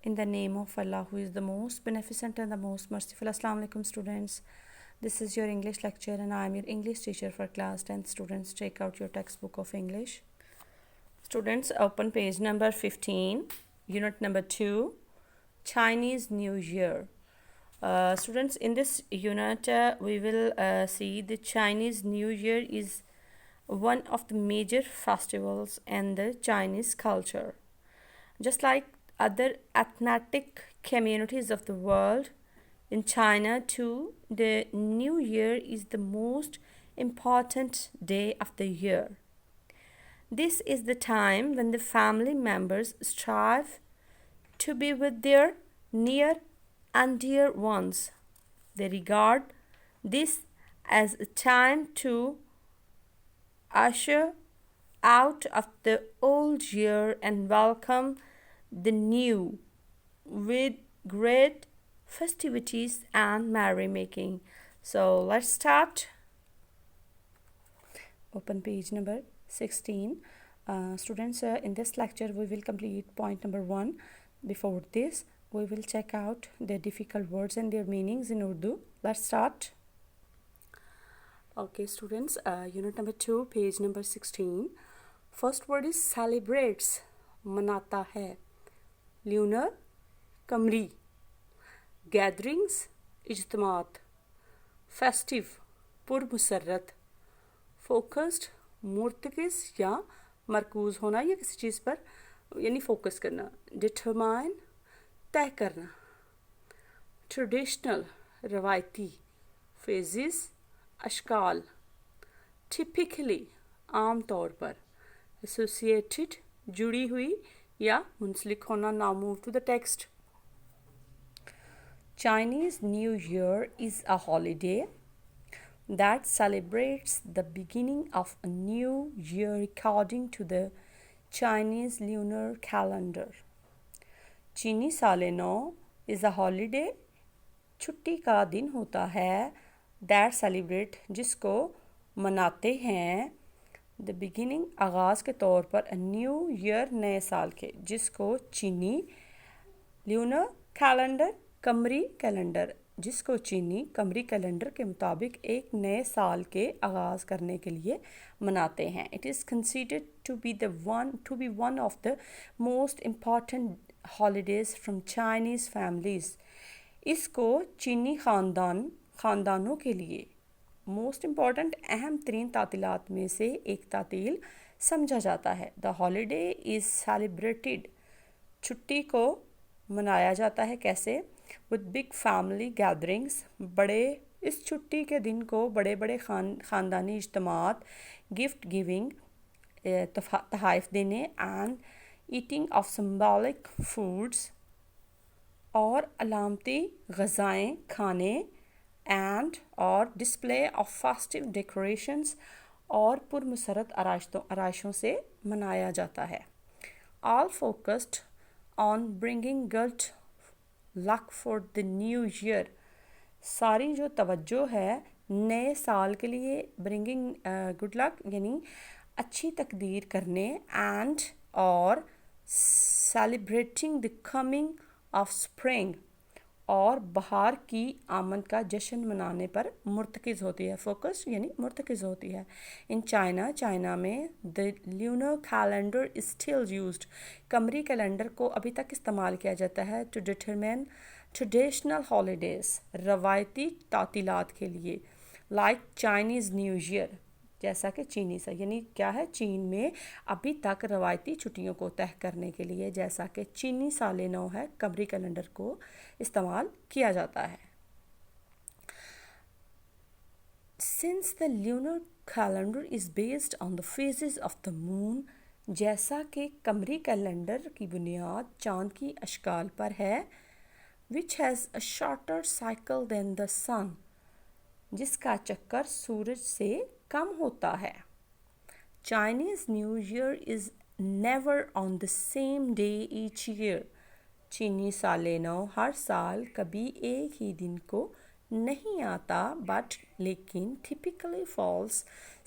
In the name of Allah, who is the most beneficent and the most merciful. Assalamu alaikum, students. This is your English lecture, and I am your English teacher for class 10th. Students, take out your textbook of English. Students, open page number 15, unit number 2, Chinese New Year. Students, in this unit, we will see the Chinese New Year is one of the major festivals in the Chinese culture. Just like other ethnic communities of the world, in China too, the New Year is the most important day of the year. This is the time when the family members strive to be with their near and dear ones. They regard this as a time to usher out of the old year and welcome the new with great festivities and merrymaking. So let's start. Open page number 16. Students, in this lecture we will complete point number 1. Before this, we will check out the difficult words and their meanings in Urdu. Let's start. Okay, students, unit number 2, page number 16. First word is celebrates, manata hai. Lunar, kamri. Gatherings, ijtamaat. Festive, पुरमुसरत. Focused, मुर्तकिस या मरकूज होना या किसी चीज़ पर यानी focus करना. Determine, तय करना. Traditional, रवायती. Phases, अशकाल. Typically, आम तौर पर. Associated, जुड़ी हुई या मुंसलिक होना. Now move to the text. Chinese New Year is a holiday that celebrates the beginning of a new year according to the Chinese lunar calendar. चीनी साले नौ is a holiday, छुट्टी का दिन होता है, that celebrate जिसको मनाते हैं, the beginning आगाज़ के तौर पर a new year नए साल के, जिसको चीनी lunar calendar कमरी कैलेंडर, जिसको चीनी कमरी कैलेंडर के मुताबिक एक नए साल के आगाज़ करने के लिए मनाते हैं. It is considered to be one of the most important holidays from Chinese families. इसको चीनी ख़ानदानों के लिए मोस्ट इम्पॉर्टेंट अहम तरीन तातीलात में से एक तातील समझा जाता है. द हॉलीडे इज़ सेलिब्रेटेड, छुट्टी को मनाया जाता है. कैसे? विद बिग फैमिली गैदरिंग्स, बड़े इस छुट्टी के दिन को बड़े बड़े ख़ानदानी इज्तमात, गिफ्ट गिविंग तोहफ़ देने, and eating of symbolic foods और अलामती ग़ज़ाएँ खाने, एंड और डिस्प्ले ऑफ फेस्टिव डेकोरेशंस और पुरमसरत आराइशों से मनाया जाता है. All focused on bringing good luck for the new year, सारी जो तवज्जो है नए साल के लिए ब्रिंगिंग गुड लक यानी अच्छी तकदीर करने, एंड और celebrating the coming of spring और बहार की आमद का जश्न मनाने पर मुर्तकिज़ होती है. फोकस यानी मुर्तकिज़ होती है. इन चाइना में the lunar calendar is still used, कमरी कैलेंडर को अभी तक इस्तेमाल किया जाता है टू डिटरमिन ट्रेडिशनल हॉलीडेज़, रवायती तातीलात के लिए, लाइक चाइनीज़ न्यू ईयर, जैसा कि चीनी सा यानी क्या है, चीन में अभी तक रवायती छुट्टियों को तय करने के लिए जैसा कि चीनी साले नौ है, कमरी कैलेंडर को इस्तेमाल किया जाता है. Since the lunar calendar is based on the phases of the moon, जैसा कि कमरी कैलेंडर की बुनियाद चाँद की अशकाल पर है, which has a shorter cycle than the sun, जिसका चक्कर सूरज से कम होता है. Chinese New Year is never on the same day each year. चीनी साले नौ हर साल कभी एक ही दिन को नहीं आता, बट लेकिन typically falls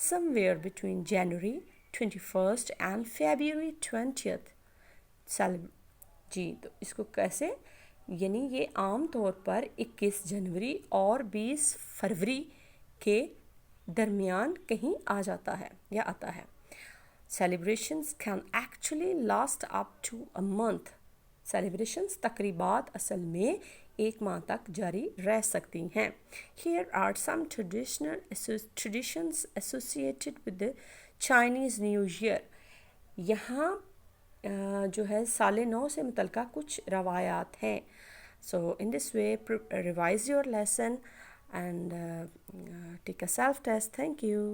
somewhere between January 21st and February 20th. जी, तो इसको कैसे, यानी ये आम तौर पर 21 जनवरी और 20 फरवरी के दरमियान कहीं आ जाता है या आता है. Celebrations can actually last up to a month. Celebrations तकरीबात असल में एक माह तक जारी रह सकती हैं. Here are some traditions associated with the Chinese New Year. यहाँ जो है साल नौ से मुतल्लिका कुछ रवायात हैं. So in this way, revise your lesson and take a self test. Thank you.